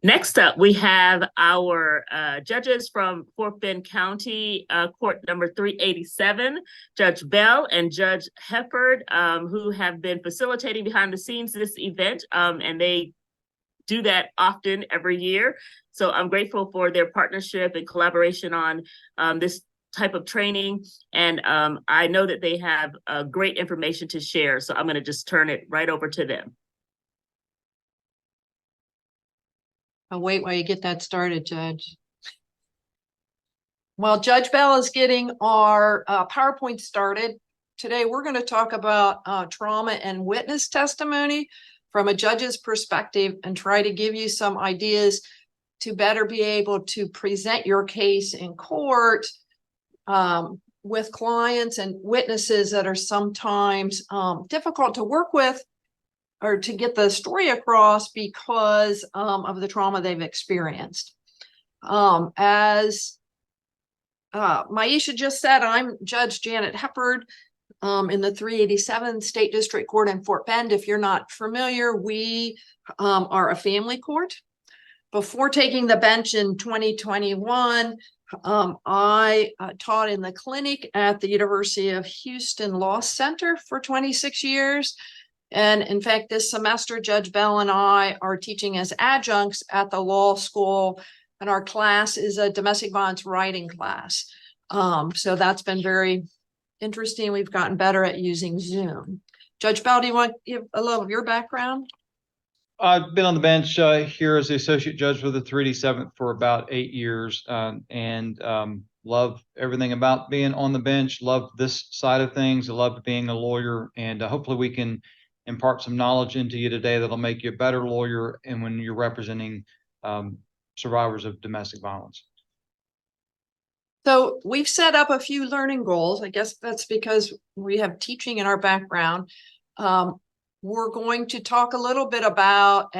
Next up, we have our judges from Fort Bend County Court number 387, Judge Bell and Judge Hepburn, who have been facilitating behind the scenes this event, and they do that often every year. So I'm grateful for their partnership and collaboration on this type of training. And I know that they have great information to share. So I'm going to just turn it right over to them. I'll wait while you get that started, Judge. While Judge Bell is getting our PowerPoint started, today we're going to talk about trauma and witness testimony from a judge's perspective and try to give you some ideas to better be able to present your case in court with clients and witnesses that are sometimes difficult to work with or to get the story across because of the trauma they've experienced. As Maisha just said, I'm Judge Janet Hepburn in the 387 State District Court in Fort Bend. If you're not familiar, we are a family court. Before taking the bench in 2021, I taught in the clinic at the University of Houston Law Center for 26 years. And in fact, this semester, Judge Bell and I are teaching as adjuncts at the law school, and our class is a domestic violence writing class. So that's been very interesting. We've gotten better at using Zoom. Judge Bell, do you want to give a little of your background? I've been on the bench here as the associate judge for the 387th for about 8 years, and love everything about being on the bench. Love this side of things. I love being a lawyer, and hopefully we can impart some knowledge into you today that'll make you a better lawyer and when you're representing survivors of domestic violence. So we've set up a few learning goals. I guess that's because we have teaching in our background. We're going to talk a little bit about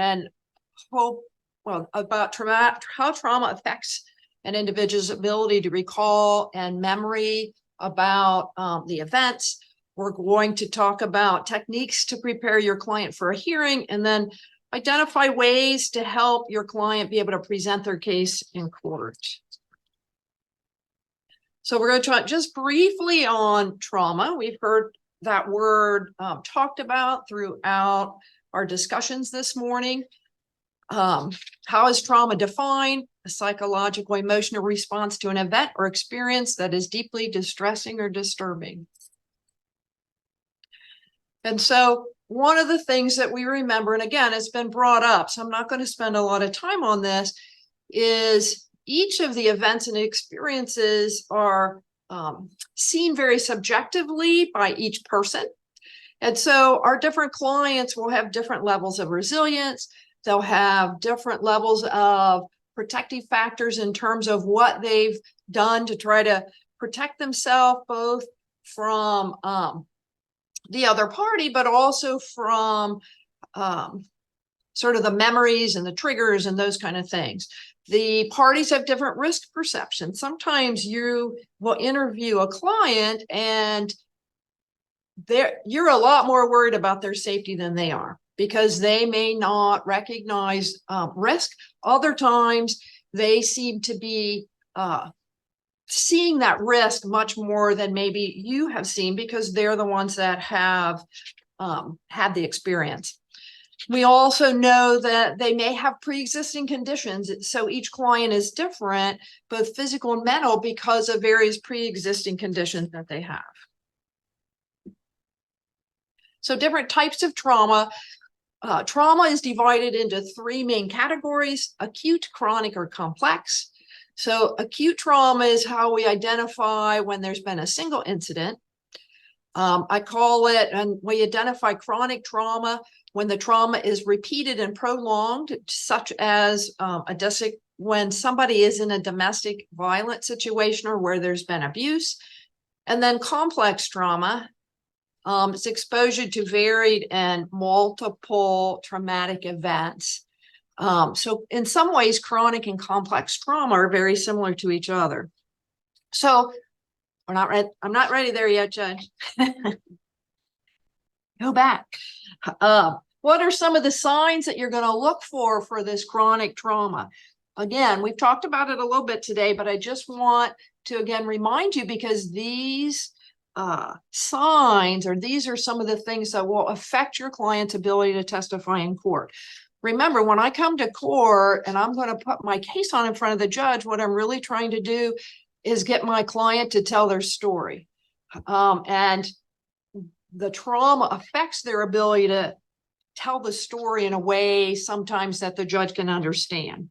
about trauma, how trauma affects an individual's ability to recall and memory about the events. We're going to talk about techniques to prepare your client for a hearing, and then identify ways to help your client be able to present their case in court. So we're going to talk just briefly on trauma. We've heard that word talked about throughout our discussions this morning. How is trauma defined? A psychological emotional response to an event or experience that is deeply distressing or disturbing. And so one of the things that we remember, and again, it's been brought up, so I'm not going to spend a lot of time on this, is each of the events and experiences are seen very subjectively by each person. And so our different clients will have different levels of resilience. They'll have different levels of protective factors in terms of what they've done to try to protect themselves, both from the other party, but also from sort of the memories and the triggers and those kind of things. The parties have different risk perceptions. Sometimes you will interview a client and you're a lot more worried about their safety than they are, because they may not recognize risk. Other times they seem to be seeing that risk much more than maybe you have seen, because they're the ones that have had the experience. We also know that they may have pre-existing conditions. So each client is different, both physical and mental, because of various pre-existing conditions that they have. So different types of trauma. Trauma is divided into three main categories: acute, chronic, or complex. So acute trauma is how we identify when there's been a single incident. I call it, and we identify chronic trauma when the trauma is repeated and prolonged, such as when somebody is in a domestic violence situation or where there's been abuse. And then complex trauma, it's exposure to varied and multiple traumatic events. So in some ways, chronic and complex trauma are very similar to each other. So I'm not ready there yet, Judge. Go back. What are some of the signs that you're going to look for this chronic trauma? Again, we've talked about it a little bit today, but I just want to again remind you, because these signs, or these are some of the things that will affect your client's ability to testify in court. Remember, when I come to court and I'm going to put my case on in front of the judge, what I'm really trying to do is get my client to tell their story. And the trauma affects their ability to tell the story in a way sometimes that the judge can understand.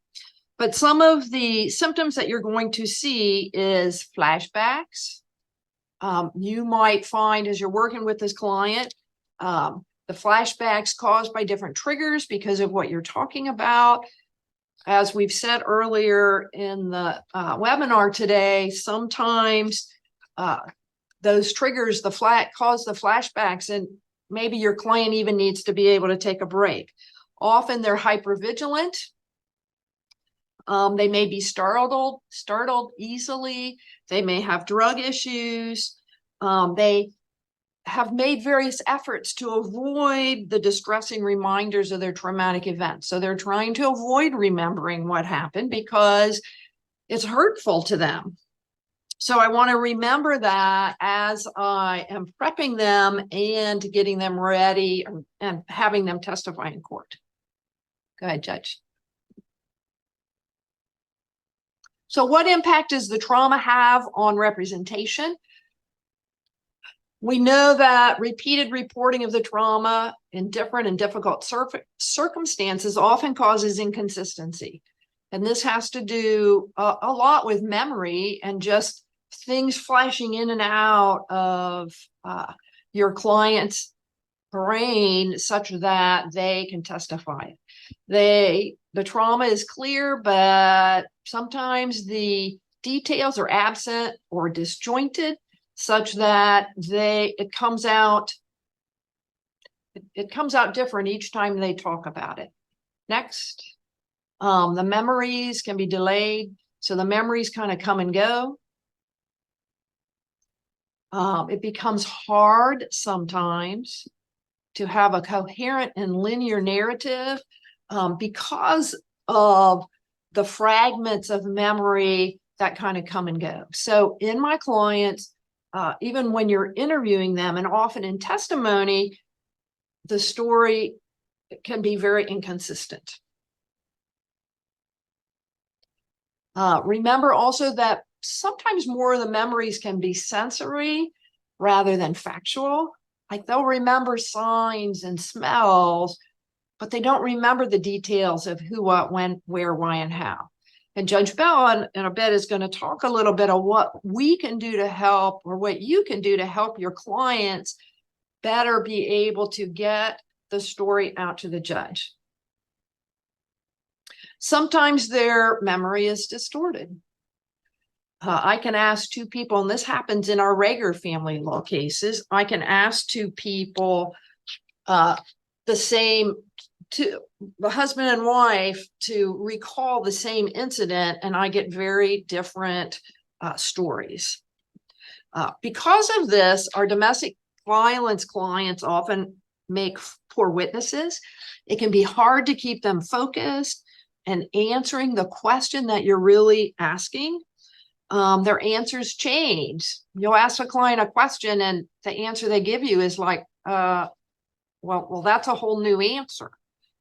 But some of the symptoms that you're going to see is flashbacks. You might find as you're working with this client, the flashbacks caused by different triggers because of what you're talking about. As we've said earlier in the webinar today, sometimes those triggers cause the flashbacks, and maybe your client even needs to be able to take a break. Often they're hyper-vigilant. They may be startled easily. They may have drug issues. They have made various efforts to avoid the distressing reminders of their traumatic events. So they're trying to avoid remembering what happened because it's hurtful to them. So I want to remember that as I am prepping them and getting them ready and having them testify in court. Go ahead, Judge. So what impact does the trauma have on representation? We know that repeated reporting of the trauma in different and difficult circumstances often causes inconsistency. And this has to do a lot with memory and just things flashing in and out of your client's brain such that they can testify. The trauma is clear, but sometimes the details are absent or disjointed, such that it comes out different each time they talk about it. Next, the memories can be delayed, so the memories kind of come and go. It becomes hard sometimes to have a coherent and linear narrative because of the fragments of memory that kind of come and go. So in my clients, even when you're interviewing them, and often in testimony, the story can be very inconsistent. Remember also that sometimes more of the memories can be sensory rather than factual. Like they'll remember signs and smells, but they don't remember the details of who, what, when, where, why, and how. And Judge Bell in a bit is going to talk a little bit of what we can do to help, or what you can do to help your clients better be able to get the story out to the judge. Sometimes their memory is distorted. I can ask two people, and this happens in our regular family law cases. I can ask two people the husband and wife to recall the same incident, and I get very different stories. Because of this, our domestic violence clients often make poor witnesses. It can be hard to keep them focused and answering the question that you're really asking. Their answers change. You'll ask a client a question and the answer they give you is like, well, that's a whole new answer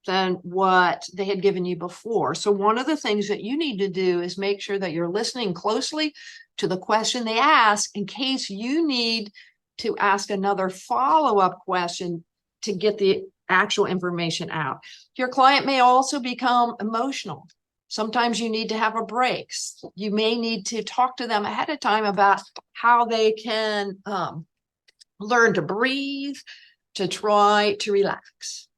than what they had given you before. So one of the things that you need to do is make sure that you're listening closely to the question they ask in case you need to ask another follow-up question to get the actual information out. Your client may also become emotional. Sometimes you need to have a break. You may need to talk to them ahead of time about how they can learn to breathe, to try to relax.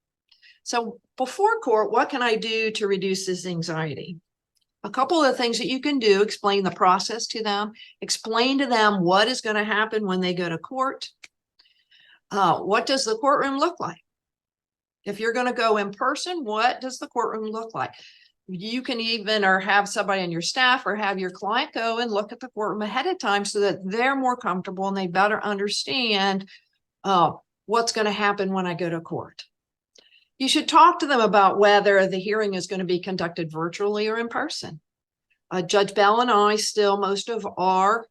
So before court, what can I do to reduce this anxiety? A couple of things that you can do: explain the process to them, explain to them what is going to happen when they go to court. What does the courtroom look like? If you're going to go in person, what does the courtroom look like? You can even have somebody on your staff or have your client go and look at the courtroom ahead of time so that they're more comfortable and they better understand what's going to happen when I go to court. You should talk to them about whether the hearing is going to be conducted virtually or in person. Judge Bell and I still, most of our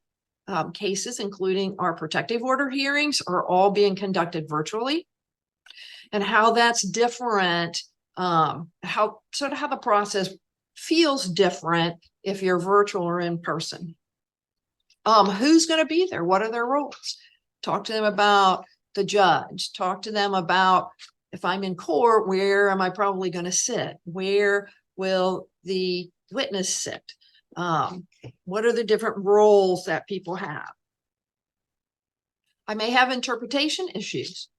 cases, including our protective order hearings, are all being conducted virtually. And how that's different, how the process feels different if you're virtual or in person. Who's going to be there? What are their roles? Talk to them about the judge. Talk to them about, if I'm in court, where am I probably going to sit? Where will the witness sit? What are the different roles that people have? I may have interpretation issues.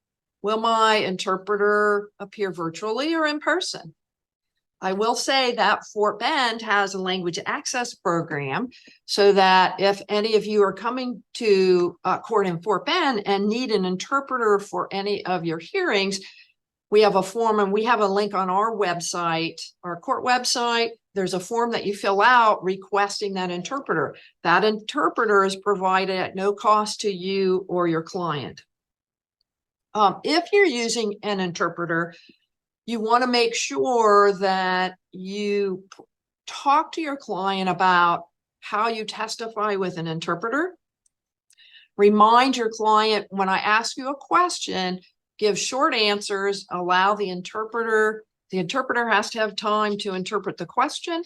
Will my interpreter appear virtually or in person? I will say that Fort Bend has a language access program, so that if any of you are coming to court in Fort Bend and need an interpreter for any of your hearings, we have a form, and we have a link on our website, our court website. There's a form that you fill out requesting that interpreter. That interpreter is provided at no cost to you or your client. If you're using an interpreter, you want to make sure that you talk to your client about how you testify with an interpreter. Remind your client, when I ask you a question, give short answers, allow the interpreter has to have time to interpret the question.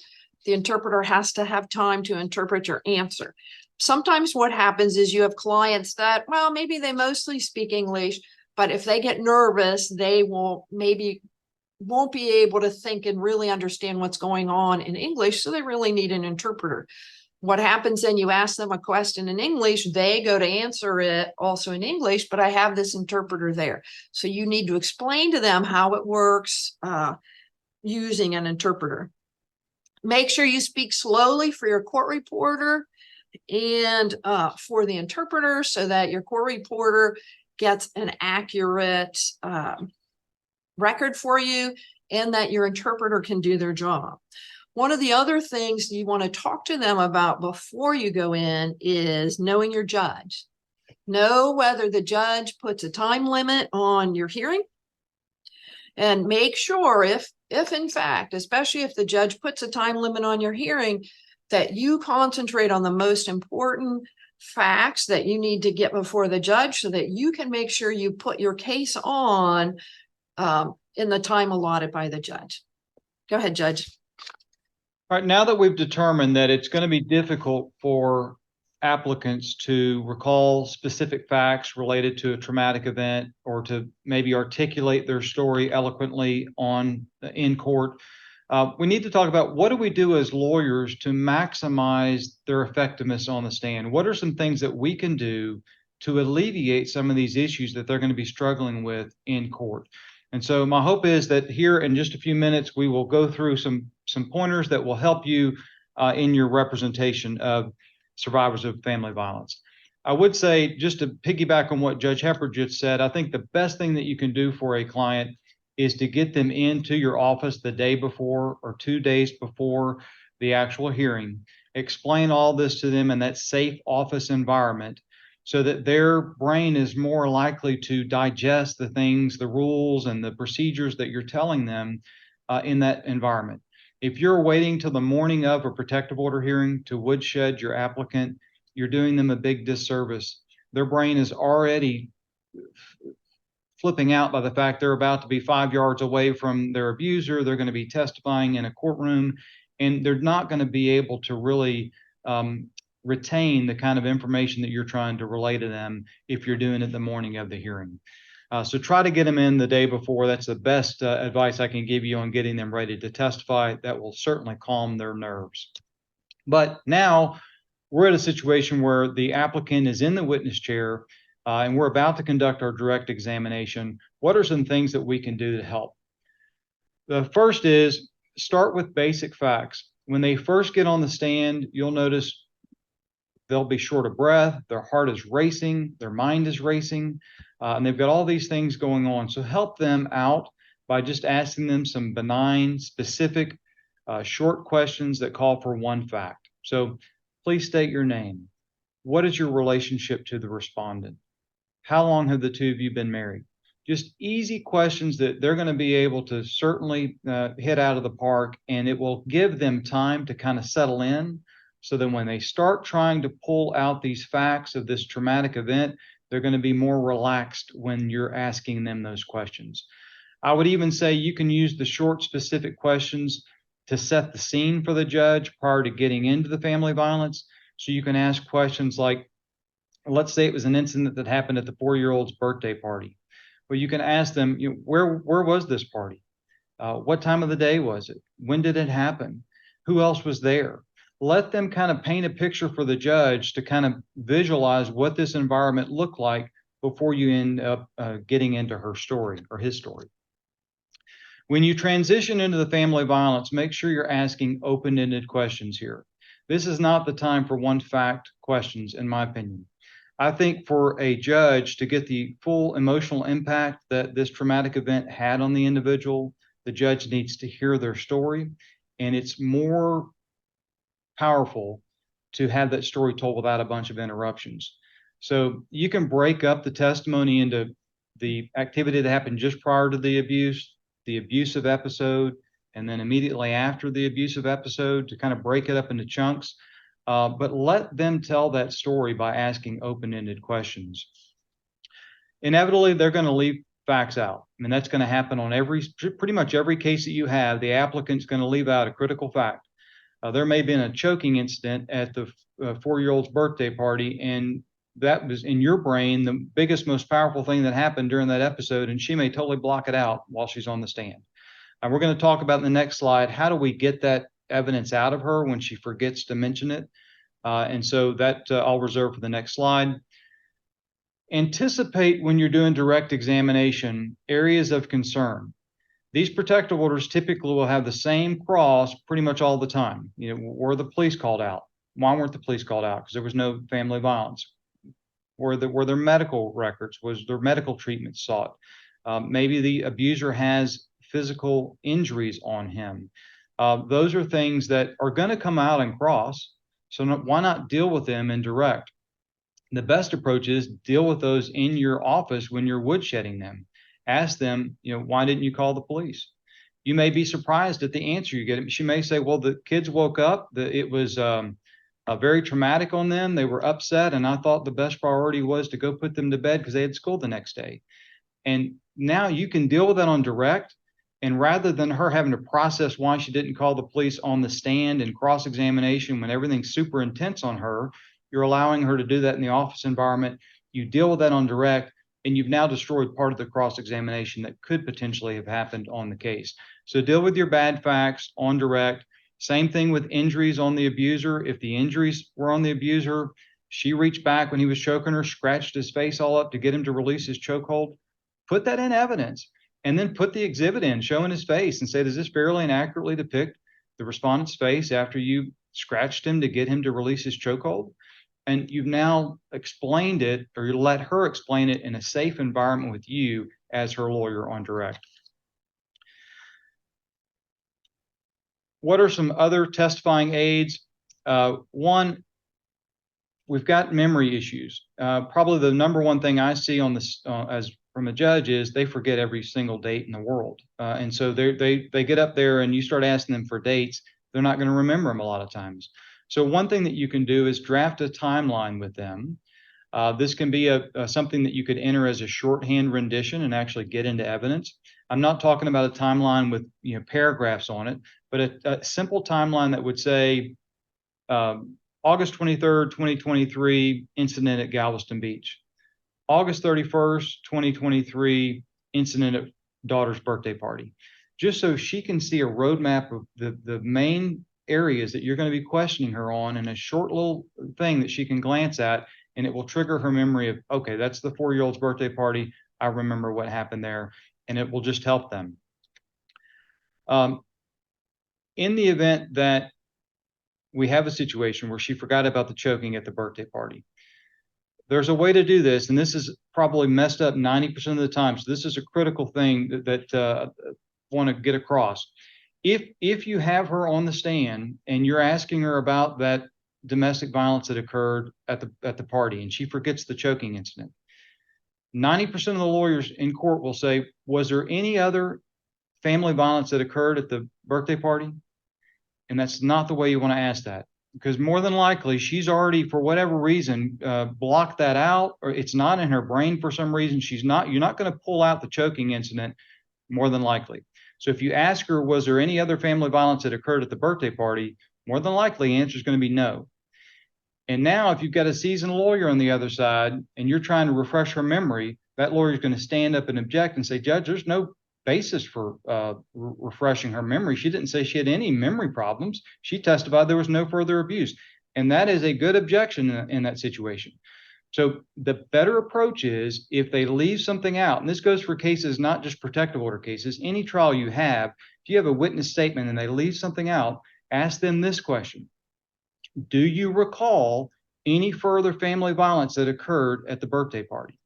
The interpreter has to have time to interpret your answer. Sometimes what happens is you have clients that, well, maybe they mostly speak English, but if they get nervous, they won't be able to think and really understand what's going on in English. So they really need an interpreter. What happens then, you ask them a question in English, they go to answer it also in English, but I have this interpreter there. So you need to explain to them how it works using an interpreter. Make sure you speak slowly for your court reporter and for the interpreter, so that your court reporter gets an accurate record for you and that your interpreter can do their job. One of the other things you want to talk to them about before you go in is knowing your judge. Know whether the judge puts a time limit on your hearing, and make sure if in fact, especially if the judge puts a time limit on your hearing, that you concentrate on the most important facts that you need to get before the judge, so that you can make sure you put your case on in the time allotted by the judge. Go ahead, Judge. All right, now that we've determined that it's going to be difficult for applicants to recall specific facts related to a traumatic event, or to maybe articulate their story eloquently in court, we need to talk about, what do we do as lawyers to maximize their effectiveness on the stand? What are some things that we can do to alleviate some of these issues that they're going to be struggling with in court? And so my hope is that here in just a few minutes, we will go through some pointers that will help you in your representation of survivors of family violence. I would say, just to piggyback on what Judge Hepper just said, I think the best thing that you can do for a client is to get them into your office the day before or 2 days before the actual hearing. Explain all this to them in that safe office environment, so that their brain is more likely to digest the things, the rules, and the procedures that you're telling them in that environment. If you're waiting till the morning of a protective order hearing to woodshed your applicant, you're doing them a big disservice. Their brain is already flipping out by the fact they're about to be 5 yards away from their abuser. They're going to be testifying in a courtroom, and they're not going to be able to really retain the kind of information that you're trying to relay to them if you're doing it the morning of the hearing. So try to get them in the day before. That's the best advice I can give you on getting them ready to testify. That will certainly calm their nerves. But now we're at a situation where the applicant is in the witness chair and we're about to conduct our direct examination. What are some things that we can do to help? The first is start with basic facts. When they first get on the stand, you'll notice they'll be short of breath, their heart is racing, their mind is racing, and they've got all these things going on. So help them out by just asking them some benign, specific, short questions that call for one fact. So please state your name. What is your relationship to the respondent? How long have the two of you been married? Just easy questions that they're going to be able to certainly hit out of the park, and it will give them time to kind of settle in. So that when they start trying to pull out these facts of this traumatic event, they're going to be more relaxed when you're asking them those questions. I would even say you can use the short, specific questions to set the scene for the judge prior to getting into the family violence. So you can ask questions like, let's say it was an incident that happened at the 4-year-old's birthday party. Well, you can ask them, where was this party? What time of the day was it? When did it happen? Who else was there? Let them kind of paint a picture for the judge to kind of visualize what this environment looked like before you end up getting into her story or his story. When you transition into the family violence, make sure you're asking open-ended questions here. This is not the time for one-fact questions, in my opinion. I think for a judge to get the full emotional impact that this traumatic event had on the individual, the judge needs to hear their story, and it's more powerful to have that story told without a bunch of interruptions. So you can break up the testimony into the activity that happened just prior to the abusive episode, and then immediately after the abusive episode to kind of break it up into chunks. But let them tell that story by asking open-ended questions. Inevitably, they're going to leave facts out. I mean, that's going to happen on pretty much every case that you have. The applicant's going to leave out a critical fact. There may have been a choking incident at the 4-year-old's birthday party, and that was in your brain the biggest, most powerful thing that happened during that episode, and she may totally block it out while she's on the stand. And we're going to talk about in the next slide, how do we get that evidence out of her when she forgets to mention it? And so that I'll reserve for the next slide. Anticipate when you're doing direct examination areas of concern. These protective orders typically will have the same cross pretty much all the time. Were the police called out? Why weren't the police called out? Because there was no family violence. Were there medical records? Was there medical treatment sought? Maybe the abuser has physical injuries on him. Those are things that are going to come out and cross. So why not deal with them in direct? The best approach is deal with those in your office when you're woodshedding them. Ask them, why didn't you call the police? You may be surprised at the answer you get. She may say, well, the kids woke up. It was very traumatic on them. They were upset, and I thought the best priority was to go put them to bed because they had school the next day. And now you can deal with that on direct. And rather than her having to process why she didn't call the police on the stand and cross-examination when everything's super intense on her, you're allowing her to do that in the office environment. You deal with that on direct, and you've now destroyed part of the cross-examination that could potentially have happened on the case. So deal with your bad facts on direct. Same thing with injuries on the abuser. If the injuries were on the abuser, she reached back when he was choking her, scratched his face all up to get him to release his chokehold. Put that in evidence, and then put the exhibit in showing his face and say, does this fairly and accurately depict the respondent's face after you scratched him to get him to release his chokehold? And you've now explained it, or you let her explain it in a safe environment with you as her lawyer on direct. What are some other testifying aids? One, we've got memory issues. Probably the number one thing I see on this as from a judge is they forget every single date in the world. And so they get up there and you start asking them for dates, they're not going to remember them a lot of times. So one thing that you can do is draft a timeline with them. This can be something that you could enter as a shorthand rendition and actually get into evidence. I'm not talking about a timeline with paragraphs on it, but a simple timeline that would say August 23rd, 2023, incident at Galveston Beach. August 31st, 2023, incident at daughter's birthday party. Just so she can see a roadmap of the main areas that you're going to be questioning her on in a short little thing that she can glance at, and it will trigger her memory of, okay, that's the 4-year-old's birthday party. I remember what happened there, and it will just help them. In the event that we have a situation where she forgot about the choking at the birthday party, there's a way to do this, and this is probably messed up 90% of the time. So this is a critical thing that I want to get across. If you have her on the stand and you're asking her about that domestic violence that occurred at the party, and she forgets the choking incident, 90% of the lawyers in court will say, was there any other family violence that occurred at the birthday party? And that's not the way you want to ask that, because more than likely she's already, for whatever reason, blocked that out, or it's not in her brain for some reason. You're not going to pull out the choking incident, more than likely. So if you ask her, was there any other family violence that occurred at the birthday party? More than likely, the answer is going to be no. And now if you've got a seasoned lawyer on the other side and you're trying to refresh her memory, that lawyer is going to stand up and object and say, Judge, there's no basis for refreshing her memory. She didn't say she had any memory problems. She testified there was no further abuse. And that is a good objection in that situation. So the better approach is, if they leave something out, and this goes for cases, not just protective order cases, any trial you have, if you have a witness statement and they leave something out, ask them this question. Do you recall any further family violence that occurred at the birthday party?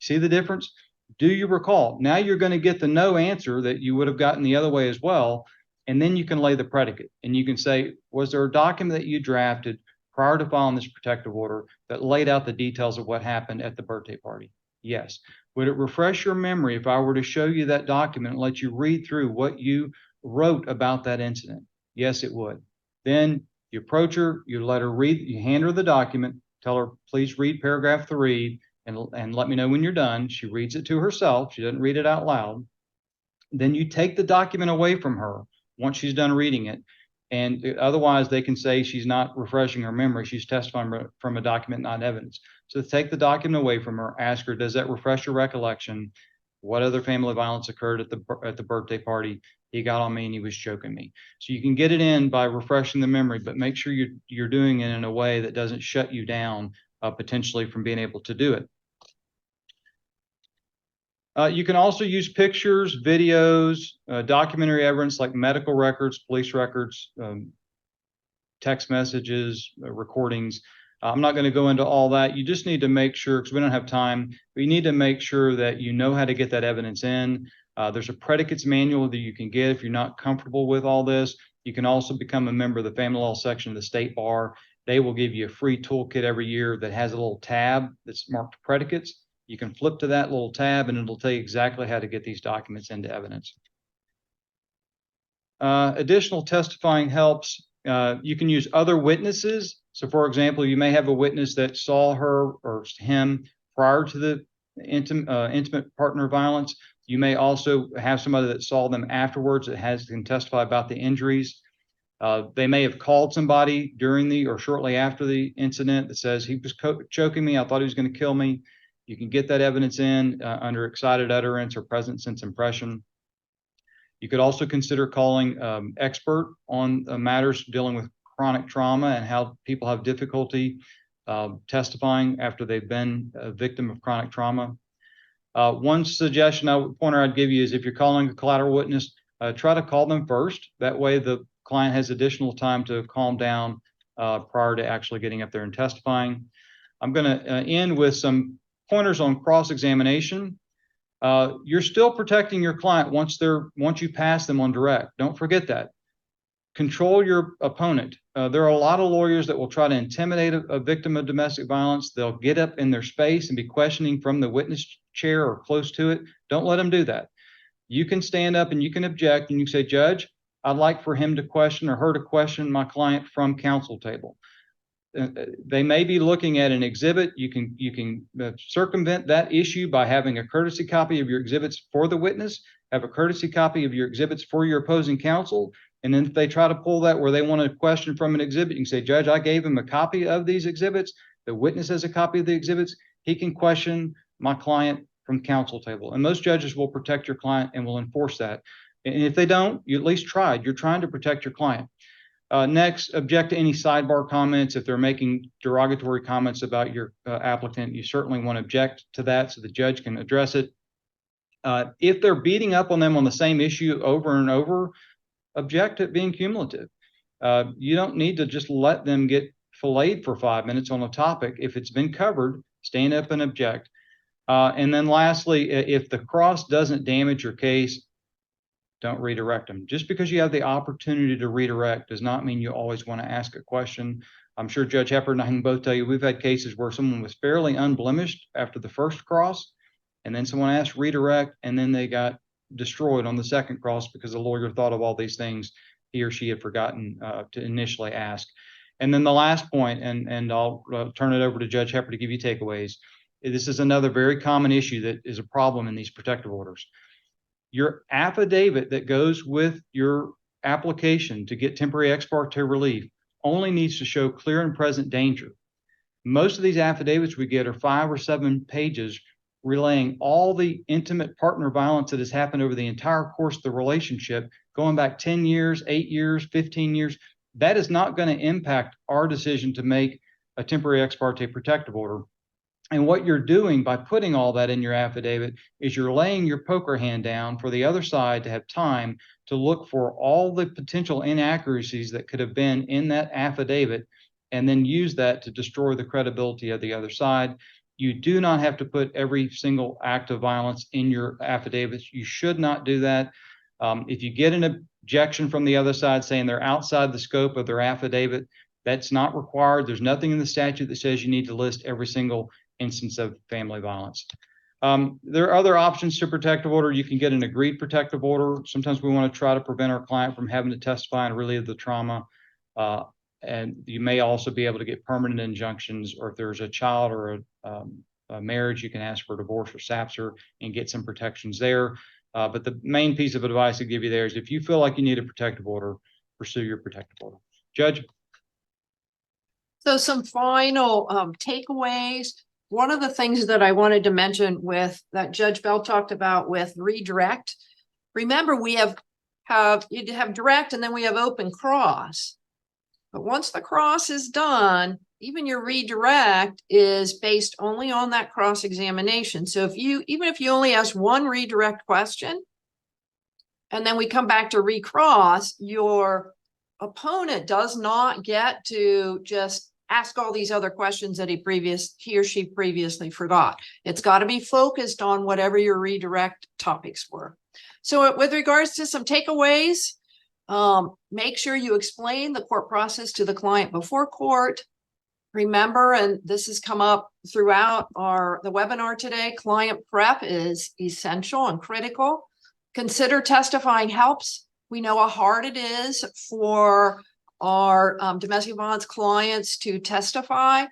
See the difference? Do you recall? Now you're going to get the no answer that you would have gotten the other way as well. And then you can lay the predicate and you can say, was there a document that you drafted prior to filing this protective order that laid out the details of what happened at the birthday party? Yes. Would it refresh your memory if I were to show you that document and let you read through what you wrote about that incident? Yes, it would. Then you approach her, you let her read, you hand her the document, tell her, please read paragraph 3 and let me know when you're done. She reads it to herself. She doesn't read it out loud. Then you take the document away from her once she's done reading it. And otherwise they can say she's not refreshing her memory. She's testifying from a document, not evidence. So take the document away from her, ask her, does that refresh your recollection? What other family violence occurred at the birthday party? He got on me and he was choking me. So you can get it in by refreshing the memory, but make sure you're doing it in a way that doesn't shut you down potentially from being able to do it. You can also use pictures, videos, documentary evidence like medical records, police records, text messages, recordings. I'm not going to go into all that. You just need to make sure, because we don't have time, but you need to make sure that you know how to get that evidence in. There's a predicates manual that you can get if you're not comfortable with all this. You can also become a member of the family law section of the state bar. They will give you a free toolkit every year that has a little tab that's marked predicates. You can flip to that little tab and it'll tell you exactly how to get these documents into evidence. Additional testifying helps. You can use other witnesses. So for example, you may have a witness that saw her or him prior to the intimate partner violence. You may also have somebody that saw them afterwards that can testify about the injuries. They may have called somebody during the or shortly after the incident that says he was choking me. I thought he was going to kill me. You can get that evidence in under excited utterance or present sense impression. You could also consider calling expert on matters dealing with chronic trauma and how people have difficulty testifying after they've been a victim of chronic trauma. One suggestion pointer I'd give you is if you're calling a collateral witness, try to call them first. That way the client has additional time to calm down prior to actually getting up there and testifying. I'm going to end with some pointers on cross-examination. You're still protecting your client once you pass them on direct. Don't forget that. Control your opponent. There are a lot of lawyers that will try to intimidate a victim of domestic violence. They'll get up in their space and be questioning from the witness chair or close to it. Don't let them do that. You can stand up and you can object and you can say, Judge, I'd like for him to question or her to question my client from counsel table. They may be looking at an exhibit. You can circumvent that issue by having a courtesy copy of your exhibits for the witness, have a courtesy copy of your exhibits for your opposing counsel. And then if they try to pull that where they want to question from an exhibit, you can say, Judge, I gave him a copy of these exhibits. The witness has a copy of the exhibits. He can question my client from counsel table. And most judges will protect your client and will enforce that. And if they don't, you at least tried. You're trying to protect your client. Next, object to any sidebar comments. If they're making derogatory comments about your applicant, you certainly want to object to that so the judge can address it. If they're beating up on them on the same issue over and over, object to it being cumulative. You don't need to just let them get filleted for 5 minutes on a topic. If it's been covered, stand up and object. And then lastly, if the cross doesn't damage your case, don't redirect them. Just because you have the opportunity to redirect does not mean you always want to ask a question. I'm sure Judge Hepburn and I can both tell you we've had cases where someone was fairly unblemished after the first cross, and then someone asked redirect, and then they got destroyed on the second cross because the lawyer thought of all these things he or she had forgotten to initially ask. And then the last point, and I'll turn it over to Judge Hepper to give you takeaways. This is another very common issue that is a problem in these protective orders. Your affidavit that goes with your application to get temporary ex parte relief only needs to show clear and present danger. Most of these affidavits we get are 5 or 7 pages relaying all the intimate partner violence that has happened over the entire course of the relationship, going back 10 years, 8 years, 15 years. That is not going to impact our decision to make a temporary ex parte protective order. And what you're doing by putting all that in your affidavit is you're laying your poker hand down for the other side to have time to look for all the potential inaccuracies that could have been in that affidavit, and then use that to destroy the credibility of the other side. You do not have to put every single act of violence in your affidavits. You should not do that. If you get an objection from the other side saying they're outside the scope of their affidavit, that's not required. There's nothing in the statute that says you need to list every single instance of family violence. There are other options to protective order. You can get an agreed protective order. Sometimes we want to try to prevent our client from having to testify and relieve the trauma. And you may also be able to get permanent injunctions, or if there's a child or a marriage, you can ask for a divorce or SAPSR and get some protections there. But the main piece of advice I give you there is if you feel like you need a protective order, pursue your protective order. Judge? So some final takeaways. One of the things that I wanted to mention with that Judge Bell talked about with redirect. Remember, we have direct, and then we have open cross. But once the cross is done, even your redirect is based only on that cross examination. So even if you only ask one redirect question, and then we come back to recross, your opponent does not get to just ask all these other questions that he or she previously forgot. It's got to be focused on whatever your redirect topics were. So with regards to some takeaways, make sure you explain the court process to the client before court. Remember, and this has come up throughout the webinar today, client prep is essential and critical. Consider testifying helps. We know how hard it is for our domestic violence clients to testify.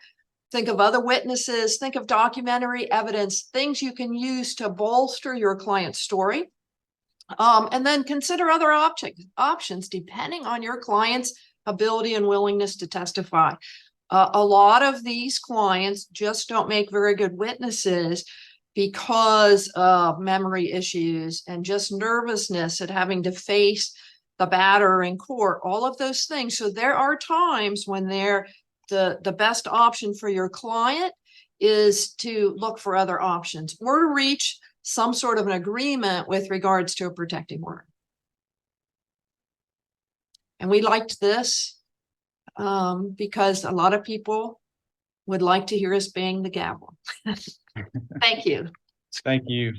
Think of other witnesses, think of documentary evidence, things you can use to bolster your client's story. And then consider other options depending on your client's ability and willingness to testify. A lot of these clients just don't make very good witnesses because of memory issues and just nervousness at having to face the batter in court, all of those things. So there are times when the best option for your client is to look for other options or to reach some sort of an agreement with regards to a protective order. And we liked this because a lot of people would like to hear us bang the gavel. Thank you. Thank you.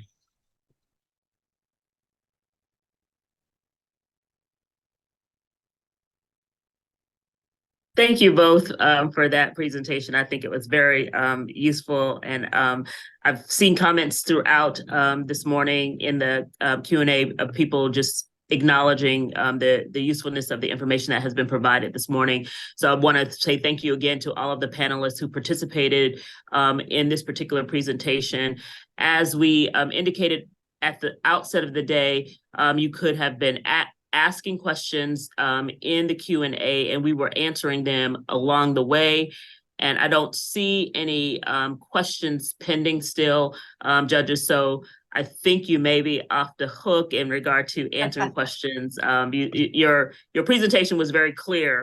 Thank you both for that presentation. I think it was very useful, and I've seen comments throughout this morning in the Q&A of people just acknowledging the usefulness of the information that has been provided this morning. So I want to say thank you again to all of the panelists who participated in this particular presentation. As we indicated at the outset of the day, you could have been asking questions in the Q&A, and we were answering them along the way. And I don't see any questions pending still, judges. So I think you may be off the hook in regard to answering questions. Your presentation was very clear.